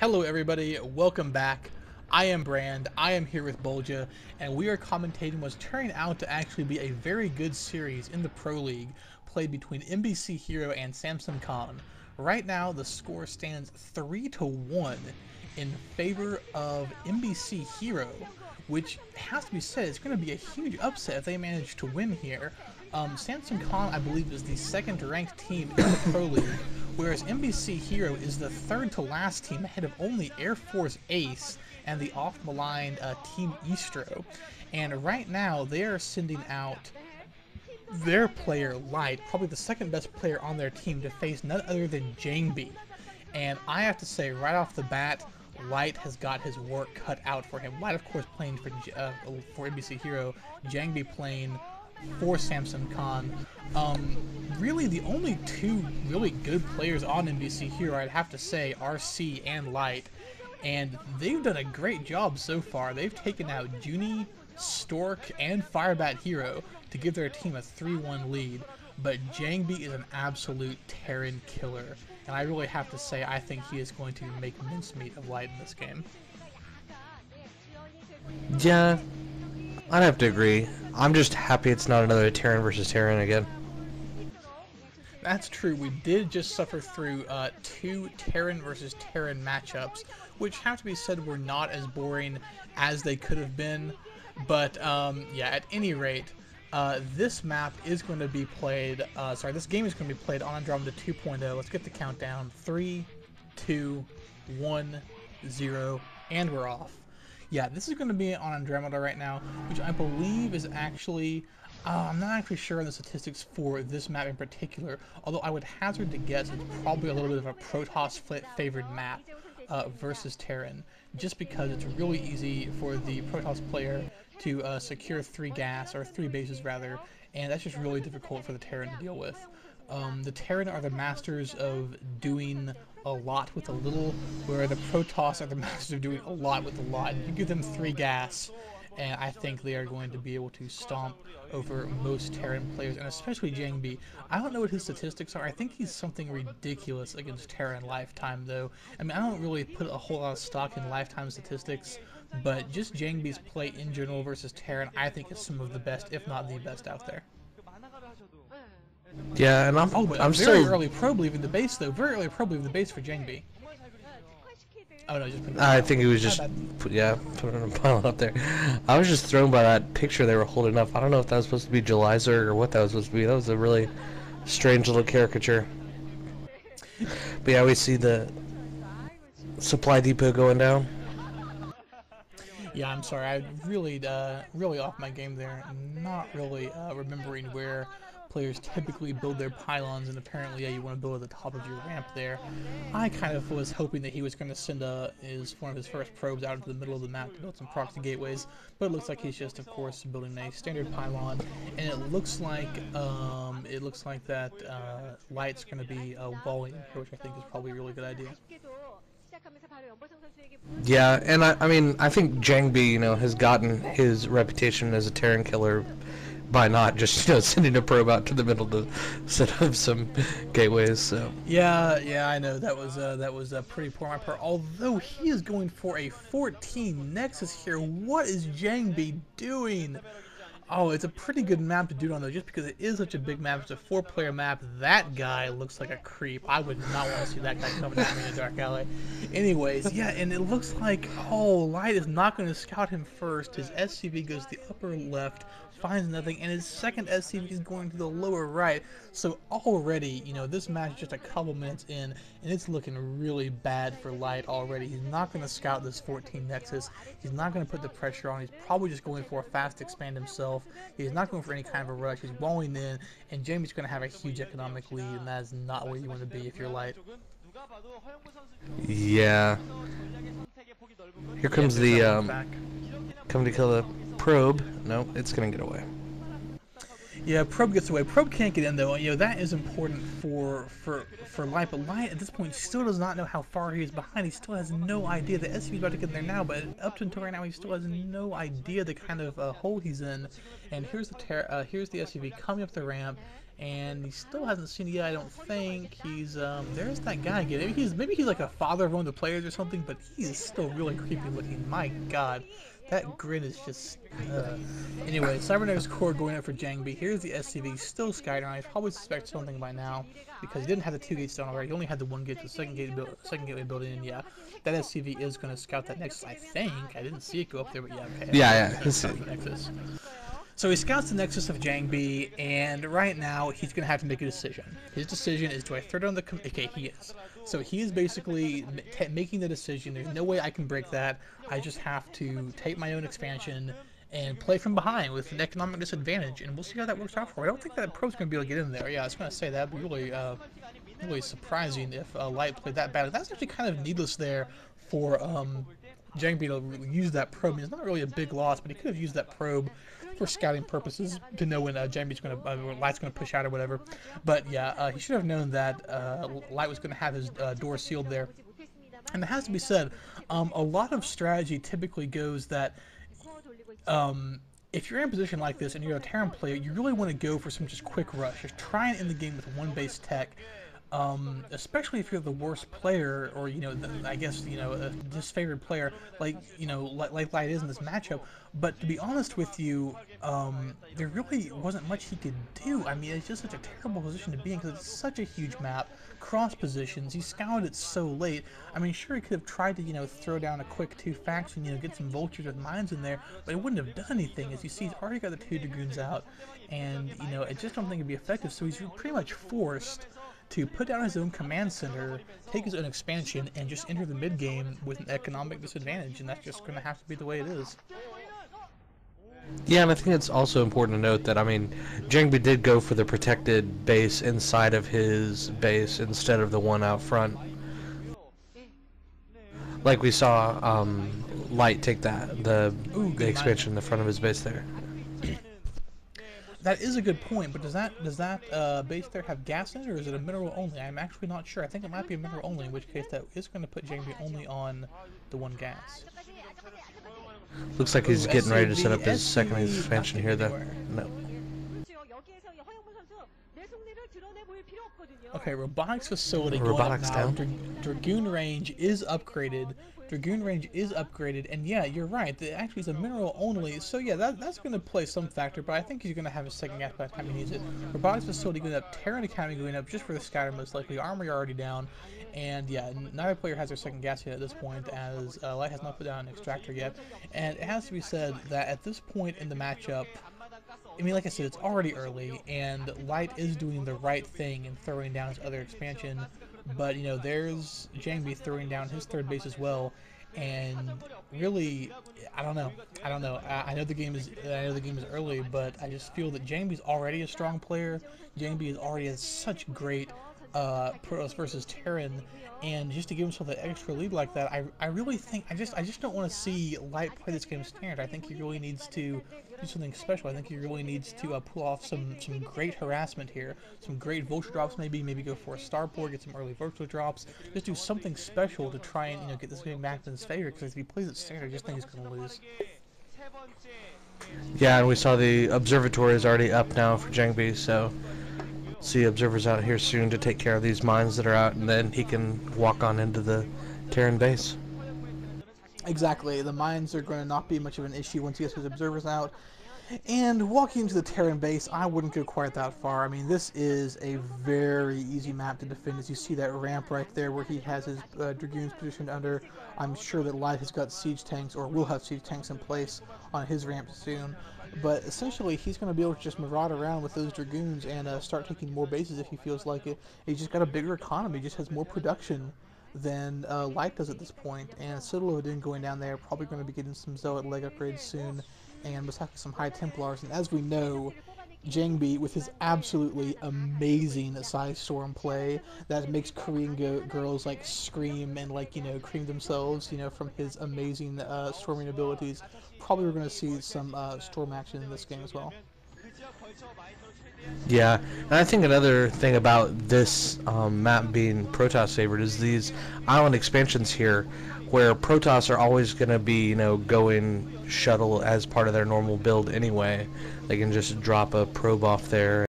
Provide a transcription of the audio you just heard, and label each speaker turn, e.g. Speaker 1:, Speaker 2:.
Speaker 1: Hello everybody, welcome back. I am Brand, I am here with Bolja, and we are commentating what's turning out to actually be a very good series in the Pro League, played between MBCvKhan and Set5 Right now, the score stands 3-1 in favor of MBCvKhan, which has to be said, it's going to be a huge upset if they manage to win here. Set5 I believe, is the second ranked team in the Pro League, whereas MBCvKhan is the third to last team ahead of only Air Force Ace and the off-maligned Team Eastro. And right now, they are sending out their player, Light, probably the second best player on their team, to face none other than Jangby. And I have to say, right off the bat, Light has got his work cut out for him. Light, of course, playing for MBCvKhan, Jangby playing for Set5. Really, the only two really good players on MBCvKhan, I'd have to say, are C and Light, and they've done a great job so far. They've taken out Junie, Stork, and Firebat Hero to give their team a 3-1 lead, but Jangby is an absolute Terran killer, and I really have to say I think he is going to make mincemeat of Light in this game.
Speaker 2: Yeah, I'd have to agree. I'm just happy it's not another Terran versus Terran again.
Speaker 1: That's true. We did just suffer through two Terran versus Terran matchups, which have to be said were not as boring as they could have been. But yeah, at any rate, this map is going to be played. This game is going to be played on Andromeda 2.0. Let's get the countdown: 3, 2, 1, 0, and we're off. Yeah, this is going to be on Andromeda right now, which I believe is actually, I'm not actually sure on the statistics for this map in particular, although I would hazard to guess it's probably a little bit of a Protoss-favored map versus Terran, just because it's really easy for the Protoss player to secure 3 gas, or 3 bases rather, and that's just really difficult for the Terran to deal with. The Terran are the masters of doing a lot with a little, where the Protoss are the masters of doing a lot with a lot. You give them 3 gas, and I think they are going to be able to stomp over most Terran players, and especially Jangby. I don't know what his statistics are. I think he's something ridiculous against Terran lifetime, though. I mean, I don't really put a whole lot of stock in lifetime statistics, but just Jangby's play in general versus Terran, I think is some of the best, if not the best, out there.
Speaker 2: Yeah, and I'm
Speaker 1: very
Speaker 2: still
Speaker 1: early probe leaving the base, though. Very early probe leaving the base for Jangby. Oh no, just
Speaker 2: I think he was just putting a pile up there. I was just thrown by that picture they were holding up. I don't know if that was supposed to be Julyzerg or what that was supposed to be. That was a really strange little caricature. But yeah, we see the supply depot going down.
Speaker 1: Yeah, I'm sorry. I really off my game there. Not really remembering where players typically build their pylons, and apparently, yeah, you want to build at the top of your ramp there. I kind of was hoping that he was going to send one of his first probes out into the middle of the map to build some proxy gateways, but it looks like he's just, of course, building a standard pylon, and it looks like that Light's going to be walling here, which I think is probably a really good idea.
Speaker 2: Yeah, and I mean, I think Jangby, has gotten his reputation as a Terran killer by not just sending a probe out to the middle to set up some gateways. So
Speaker 1: yeah, I know that was pretty poor on my part. Although he is going for a 14 Nexus here, what is Jangby doing? Oh, it's a pretty good map to do it on, though, just because it is such a big map. It's a 4-player map. That guy looks like a creep. I would not want to see that guy coming at me in a dark alley. Anyways, yeah, and it looks like, Light is not going to scout him first. His SCV goes to the upper left, finds nothing, and his second SCV is going to the lower right. So already, this match is just a couple minutes in, and it's looking really bad for Light already. He's not going to scout this 14 Nexus. He's not going to put the pressure on. He's probably just going for a fast expand himself. He's not going for any kind of a rush. He's walling in, and Jangby's going to have a huge economic lead, and that is not where you want to be if you're Light.
Speaker 2: yeah, here comes the coming to kill the probe. No, it's gonna get away.
Speaker 1: Yeah, probe gets away. Probe can't get in, though. That is important for Light, but Light at this point still does not know how far he is behind. He still has no idea. The SCV is about to get in there now, but up until right now, he still has no idea the kind of hole he's in. And here's the SCV coming up the ramp, and he still hasn't seen it yet. I don't think he's there's that guy again. Maybe he's like a father of one of the players or something, but he is still really creepy looking. My God, that grin is just. Anyway, Cybernetics Core going up for Jangbi. Here's the SCV, still Skydown. I probably suspect something by now because he didn't have the 2 gates done already. He only had the 1 gate, the second gateway built in. Yeah, that SCV is going to scout that Nexus. I think I didn't see it go up there, but yeah, okay.
Speaker 2: Yeah.
Speaker 1: Nexus. So he scouts the Nexus of Jangbi, and right now he's going to have to make a decision. His decision is, do I throw down the... Okay, he is. So he is basically making the decision. There's no way I can break that. I just have to take my own expansion and play from behind with an economic disadvantage, and we'll see how that works out for him. I don't think that pro's going to be able to get in there. Yeah, I was going to say that would be really surprising if Light played that bad. That's actually kind of needless there for Jangbi to use that probe. I mean, it's not really a big loss, but he could have used that probe for scouting purposes to know when Jangbi's going to, Light's going to push out or whatever. But yeah, he should have known that Light was going to have his door sealed there. And it has to be said, a lot of strategy typically goes that if you're in a position like this and you're a Terran player, you really want to go for some just quick rush. Just try and end the game with 1 base tech. Especially if you're the worst player, or I guess a disfavored player, like like Light is in this matchup. But to be honest with you, there really wasn't much he could do. I mean, it's just such a terrible position to be in because it's such a huge map, cross positions. He scouted it so late. I mean, sure, he could have tried to throw down a quick 2 faction, get some vultures with mines in there, but it wouldn't have done anything. As you see, he's already got the 2 dragoons out, and I just don't think it'd be effective. So he's pretty much forced to put down his own command center, take his own expansion, and just enter the mid game with an economic disadvantage, and that's just going to have to be the way it is.
Speaker 2: Yeah, and I think it's also important to note that, I mean, Jangbi did go for the protected base inside of his base instead of the one out front. Like we saw Light take the expansion in the front of his base there.
Speaker 1: That is a good point, but does that base there have gas in it, or is it a mineral only? I'm actually not sure. I think it might be a mineral only, in which case that is going to put Jangbi only on the 1 gas.
Speaker 2: Looks like he's getting ready to set up his second expansion here, though. No.
Speaker 1: Okay, robotics facility going up now. Dragoon range is upgraded. And yeah, you're right. Actually, it's a mineral only. So yeah, that's going to play some factor. But I think he's going to have a second gas by the time he needs it. Robotics facility going up. Terran Academy going up just for the scatter most likely. Armory already down. And yeah, neither player has their second gas yet at this point, as Light has not put down an extractor yet. And it has to be said that at this point in the matchup, I mean, like I said, it's already early, and Light is doing the right thing in throwing down his other expansion, but there's Jangbi throwing down his 3rd base as well, and really, I don't know. I know the game is early, but I just feel that Jangbi's already a strong player. Jangbi is already such great Protoss versus Terran, and just to give himself that extra lead like that, I really think I just don't want to see Light play this game standard. I think he really needs to do something special. I think he really needs to pull off some great harassment here, some great vulture drops, maybe go for a starport, get some early vulture drops, just do something special to try and get this game back in his favor. Because if he plays it standard, I just think he's going to lose.
Speaker 2: Yeah, and we saw the observatory is already up now for Jangbi, so see observers out here soon to take care of these mines that are out, and then he can walk on into the Terran base.
Speaker 1: Exactly, the mines are going to not be much of an issue once he gets his observers out. And walking into the Terran base, I wouldn't go quite that far. I mean, this is a very easy map to defend. As you see that ramp right there where he has his Dragoons positioned under, I'm sure that Light has got siege tanks, or will have siege tanks in place on his ramp soon. But essentially, he's going to be able to just maraud around with those Dragoons and start taking more bases if he feels like it. He's just got a bigger economy, just has more production than Light does at this point. And Citadel of Odin going down there, probably going to be getting some Zealot leg upgrades soon, and besides some High Templars. And as we know, Jangbi, with his absolutely amazing Psy Storm play that makes Korean girls like scream and cream themselves, from his amazing storming abilities, probably we're going to see some storm action in this game as well.
Speaker 2: Yeah, and I think another thing about this map being Protoss favored is these island expansions here, where Protoss are always going to be, going shuttle as part of their normal build anyway. They can just drop a probe off there